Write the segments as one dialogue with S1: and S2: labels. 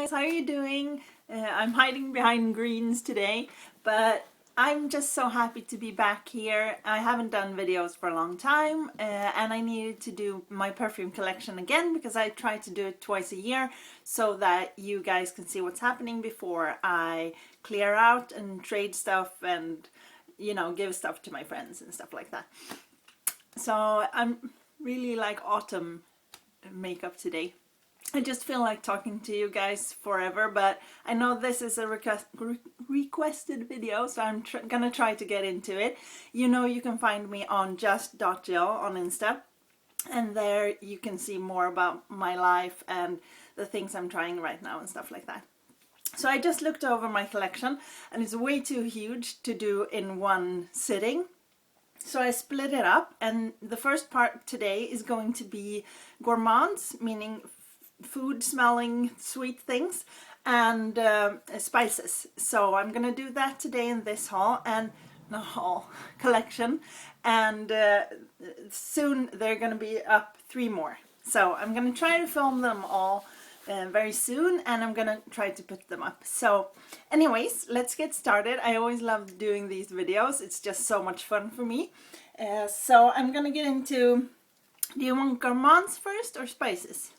S1: guys, how are you doing? I'm hiding behind greens today, but I'm just so happy to be back here. I haven't done videos for a long time, and I needed to do my perfume collection again because I try to do it twice a year so that you guys can see what's happening before I clear out and trade stuff and, you know, give stuff to my friends and stuff like that. So I'm really like autumn makeup today. I just feel like talking to you guys forever, but I know this is a requested video, so I'm gonna try to get into it. You know, you can find me on just.jill on Insta, and there you can see more about my life and the things I'm trying right now and stuff like that. So I just looked over my collection, and it's way too huge to do in one sitting. So I split it up, and the first part today is going to be gourmands, meaning food smelling sweet things, and spices. So I'm gonna do that today in this haul and collection, and soon they're gonna be up 3 more. So I'm gonna try to film them all very soon, and I'm gonna try to put them up. So anyways, let's get started. I always love doing these videos. It's just so much fun for me. So I'm gonna get into, do you want gourmands first or spices?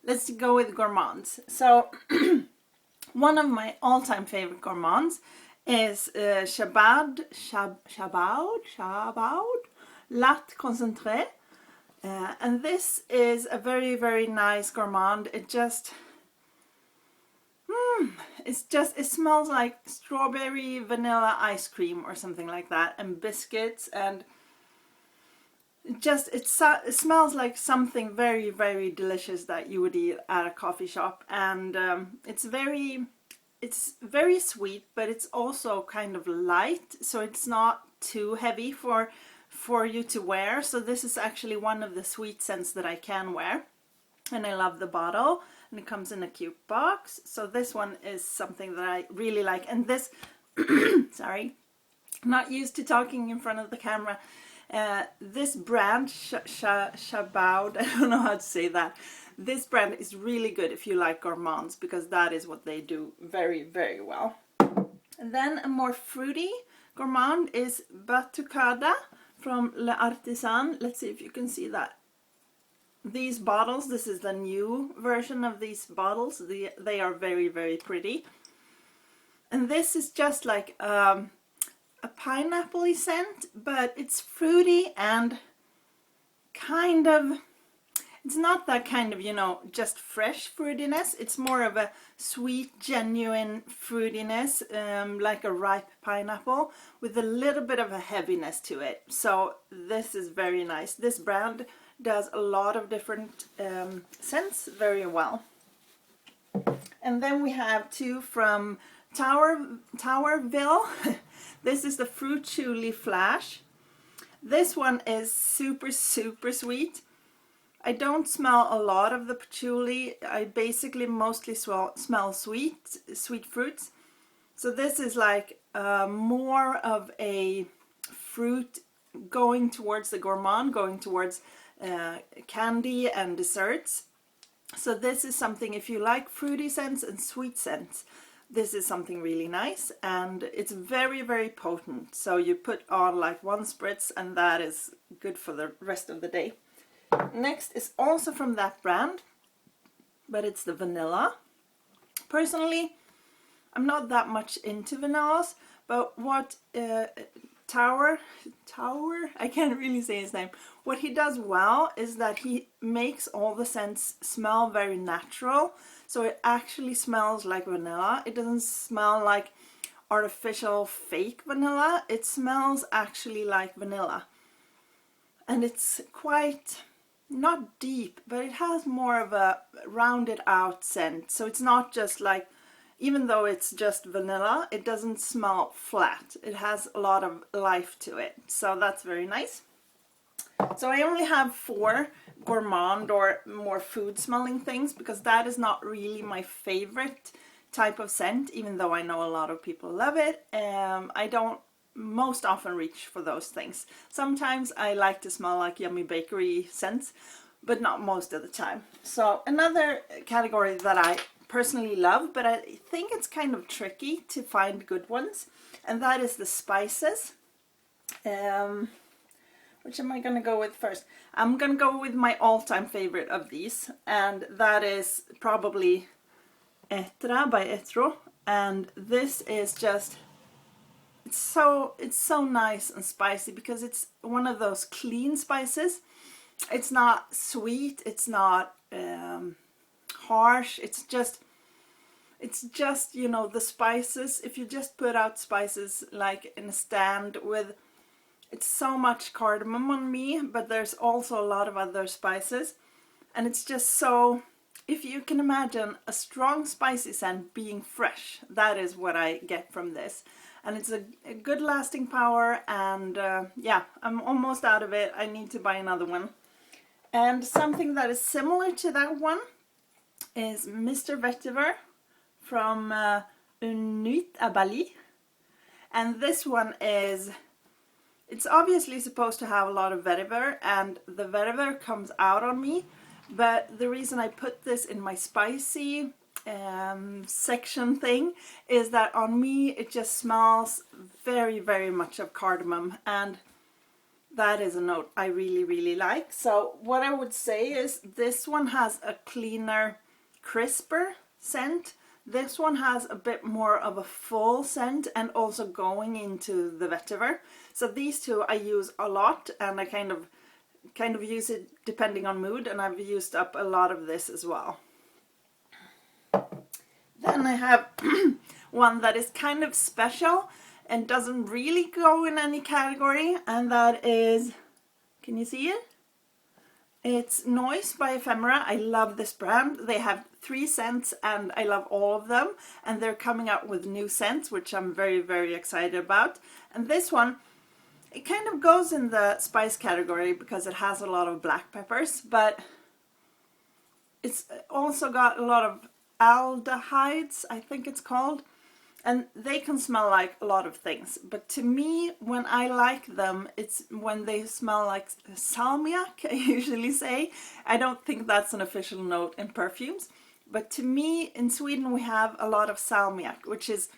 S1: Let's go with gourmands. So one of my all-time favorite gourmands is Chabad Latte Concentré. And this is a very, very nice gourmand. It just, it smells like strawberry vanilla ice cream or something like that, and biscuits, and it smells like something very, very delicious that you would eat at a coffee shop. And it's very sweet, but it's also kind of light, so it's not too heavy for you to wear. So this is actually one of the sweet scents that I can wear, and I love the bottle, and it comes in a cute box. So this one is something that I really like. And this sorry, not used to talking in front of the camera. This brand, Chabad, I don't know how to say that. This brand is really good if you like gourmands, because that is what they do very, very well. And then a more fruity gourmand is Batucada from L'Artisan. Let's see if you can see that. These bottles, this is the new version of these bottles. They are very, very pretty. And this is just like a pineapple-y scent, but it's fruity and kind of, it's not that kind of, you know, just fresh fruitiness. It's more of a sweet, genuine fruitiness, like a ripe pineapple with a little bit of a heaviness to it. So this is very nice. This brand does a lot of different scents very well. And then we have 2 from Towerville. This is the Fruit Chuli Flash. This one is super, super sweet. I don't smell a lot of the patchouli. I basically mostly smell sweet fruits. So this is like more of a fruit going towards the gourmand, going towards candy and desserts. So this is something, if you like fruity scents and sweet scents, this is something really nice, and it's very, very potent. So you put on like 1 spritz, and that is good for the rest of the day. Next is also from that brand, but it's the vanilla. Personally, I'm not that much into vanillas, but what Tower, I can't really say his name. What he does well is that he makes all the scents smell very natural. So it actually smells like vanilla. It doesn't smell like artificial fake vanilla. It smells actually like vanilla. And it's quite, not deep, but it has more of a rounded out scent. So it's not just like, even though it's just vanilla, it doesn't smell flat. It has a lot of life to it. So that's very nice. So I only have 4 gourmand or more food smelling things, because that is not really my favorite type of scent, even though I know a lot of people love it. I don't most often reach for those things. Sometimes I like to smell like yummy bakery scents, but not most of the time. So another category that I personally love, but I think it's kind of tricky to find good ones, and that is the spices. Which am I going to go with first? I'm going to go with my all-time favorite of these, and that is probably Etra by Etro. And this is just, it's so nice and spicy because it's one of those clean spices. It's not sweet, it's not harsh, it's just, you know, the spices. If you just put out spices like in a stand with, it's so much cardamom on me, but there's also a lot of other spices, and it's just so, if you can imagine a strong spicy scent being fresh, that is what I get from this. And it's a good lasting power, and yeah, I'm almost out of it. I need to buy another one. And something that is similar to that one is Mr. Vetiver from Une Nuit à Bali. And this one is, it's obviously supposed to have a lot of vetiver, and the vetiver comes out on me. But the reason I put this in my spicy section thing is that on me it just smells very, very much of cardamom, and that is a note I really, really like. So what I would say is this one has a cleaner, crisper scent. This one has a bit more of a full scent and also going into the vetiver. So these two I use a lot, and I kind of use it depending on mood, and I've used up a lot of this as well. Then I have one that is kind of special and doesn't really go in any category, and that is, can you see it? It's Noise by Ephemera. I love this brand. They have 3 scents and I love all of them, and they're coming out with new scents, which I'm very, very excited about. And this one, it kind of goes in the spice category because it has a lot of black peppers, but it's also got a lot of aldehydes, I think it's called, and they can smell like a lot of things. But to me, when I like them, it's when they smell like salmiak, I usually say. I don't think that's an official note in perfumes, but to me, in Sweden we have a lot of salmiak, which is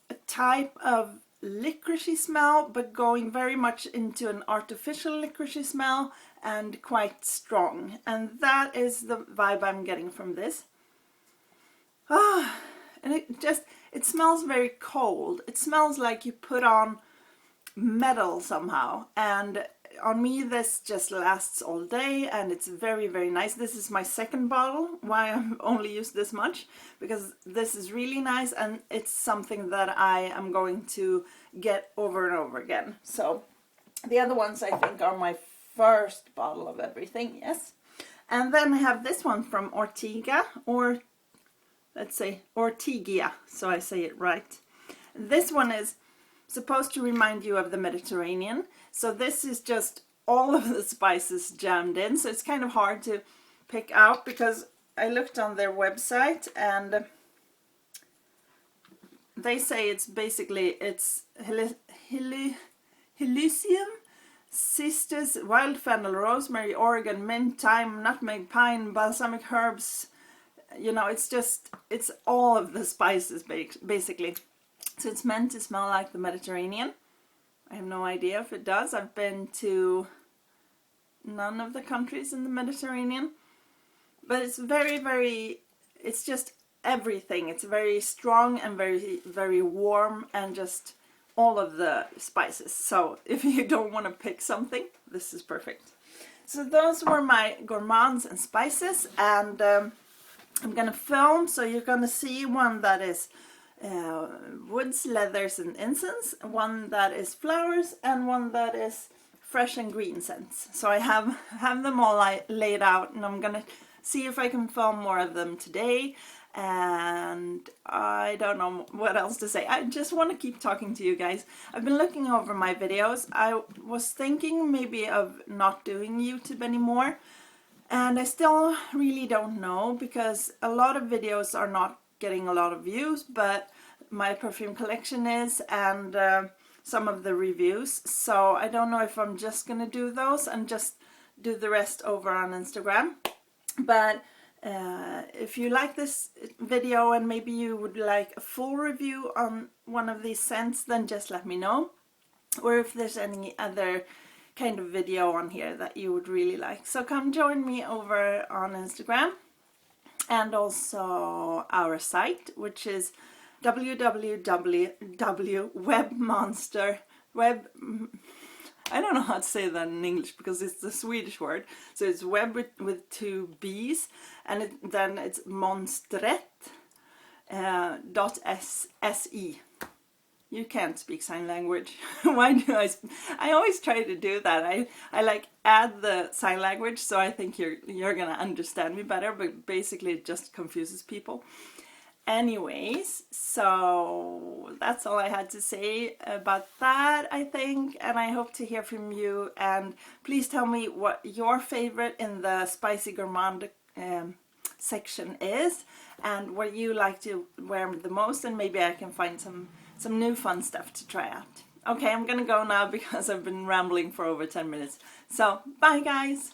S1: a type of licoricey smell, but going very much into an artificial licoricey smell and quite strong. And that is the vibe I'm getting from this. And it smells very cold. It smells like you put on metal somehow. And on me, this just lasts all day, and it's very, very nice. This is my second bottle. Why I've only used this much? Because this is really nice, and it's something that I am going to get over and over again. So the other ones I think are my first bottle of everything, yes. And then I have this one from Ortega, or let's say Ortigia, so I say it right. This one is supposed to remind you of the Mediterranean. So this is just all of the spices jammed in. So it's kind of hard to pick out because I looked on their website and they say it's basically, it's Helicum, cistus, wild fennel, rosemary, oregon, mint, thyme, nutmeg, pine, balsamic herbs. You know, it's all of the spices basically. So it's meant to smell like the Mediterranean. I have no idea if it does. I've been to none of the countries in the Mediterranean. But it's very, very, it's just everything. It's very strong and very, very warm, and just all of the spices. So if you don't want to pick something, this is perfect. So those were my gourmands and spices, and I'm gonna film, so you're gonna see one that is woods, leathers and incense, one that is flowers, and one that is fresh and green scents. So I have them all laid out, and I'm gonna see if I can film more of them today. And I don't know what else to say. I just want to keep talking to you guys. I've been looking over my videos. I was thinking maybe of not doing YouTube anymore, and I still really don't know, because a lot of videos are not getting a lot of views, but my perfume collection is, and some of the reviews. So I don't know if I'm just gonna do those and just do the rest over on Instagram. But If you like this video and maybe you would like a full review on one of these scents, then just let me know. Or if there's any other kind of video on here that you would really like. So come join me over on Instagram and also our site, which is www.webmonster. I don't know how to say that in English because it's the Swedish word. So it's web with 2 B's, and then it's monstret.se. You can't speak sign language. Why do I always try to do that. I like add the sign language, so I think you're gonna understand me better, but basically it just confuses people. Anyways, so that's all I had to say about that, I think, and I hope to hear from you. And please tell me what your favorite in the spicy gourmand section is, and what you like to wear the most, and maybe I can find some new fun stuff to try out. Okay, I'm gonna go now because I've been rambling for over 10 minutes. So, bye guys!